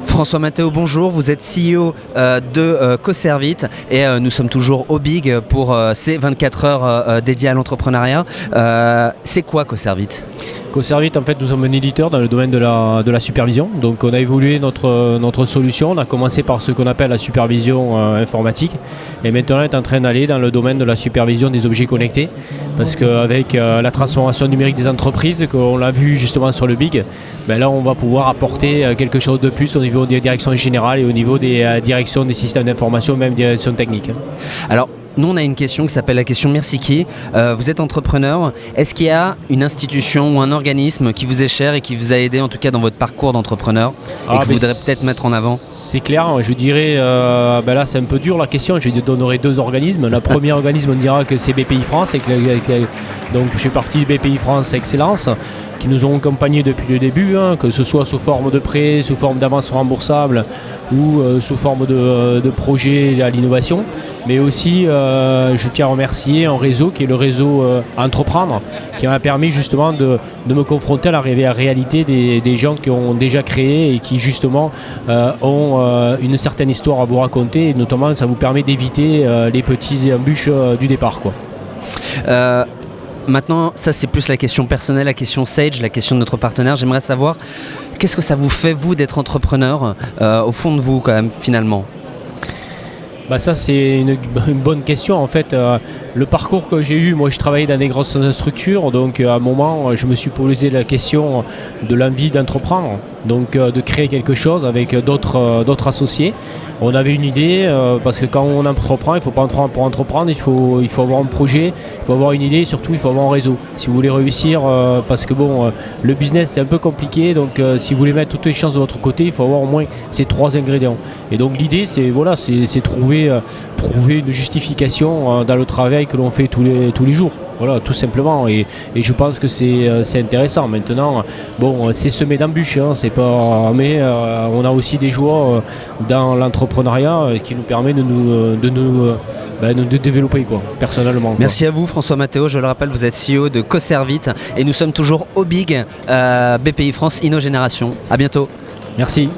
François Matteo, bonjour, vous êtes CEO de Coservit et nous sommes toujours au Big pour ces 24 heures dédiées à l'entrepreneuriat. C'est quoi Coservit ? Coservit, en fait, nous sommes un éditeur dans le domaine de la supervision. Donc on a évolué notre solution. On a commencé par ce qu'on appelle la supervision informatique. Et maintenant on est en train d'aller dans le domaine de la supervision des objets connectés. Parce qu'avec la transformation numérique des entreprises, qu'on l'a vu justement sur le Big, là on va pouvoir apporter quelque chose de plus au niveau des directions générales et au niveau des directions des systèmes d'information, même des directions techniques. Alors, nous, on a une question qui s'appelle la question Merci qui. Vous êtes entrepreneur. Est-ce qu'il y a une institution ou un organisme qui vous est cher et qui vous a aidé en tout cas dans votre parcours d'entrepreneur et que vous voudrez peut-être mettre en avant ? C'est clair, je dirais, là c'est un peu dur la question, je donnerai 2 organismes. Le premier organisme, on dira que c'est BPI France, donc je fais partie de BPI France Excellence, qui nous ont accompagnés depuis le début, que ce soit sous forme de prêt, sous forme d'avance remboursable ou sous forme de projet à l'innovation. Mais aussi, je tiens à remercier un réseau qui est le réseau Entreprendre, qui m'a permis justement de me confronter à la réalité des gens qui ont déjà créé et qui justement ont une certaine histoire à vous raconter. Et notamment, ça vous permet d'éviter les petits embûches du départ, quoi. Maintenant, ça c'est plus la question personnelle, la question Sage, la question de notre partenaire. J'aimerais savoir, qu'est-ce que ça vous fait, vous, d'être entrepreneur, au fond de vous, quand même, finalement ? Ça c'est une bonne question en fait. Le parcours que j'ai eu, moi je travaillais dans des grosses structures, donc à un moment je me suis posé la question de l'envie d'entreprendre, donc de créer quelque chose avec d'autres associés. On avait une idée, parce que quand on entreprend, il ne faut pas pour entreprendre, il faut avoir un projet, il faut avoir une idée et surtout il faut avoir un réseau. Si vous voulez réussir, parce que le business c'est un peu compliqué, donc si vous voulez mettre toutes les chances de votre côté, il faut avoir au moins ces 3 ingrédients. Et donc l'idée c'est trouver une justification dans le travail que l'on fait tous les jours. Voilà, tout simplement. Et je pense que c'est intéressant. Maintenant, c'est semé d'embûches, mais on a aussi des joies dans l'entrepreneuriat qui nous permet de nous développer, quoi, personnellement. Merci à vous François Matteo, je le rappelle, vous êtes CEO de Coservit et nous sommes toujours au Big BPI France InnoGénération. À bientôt. Merci.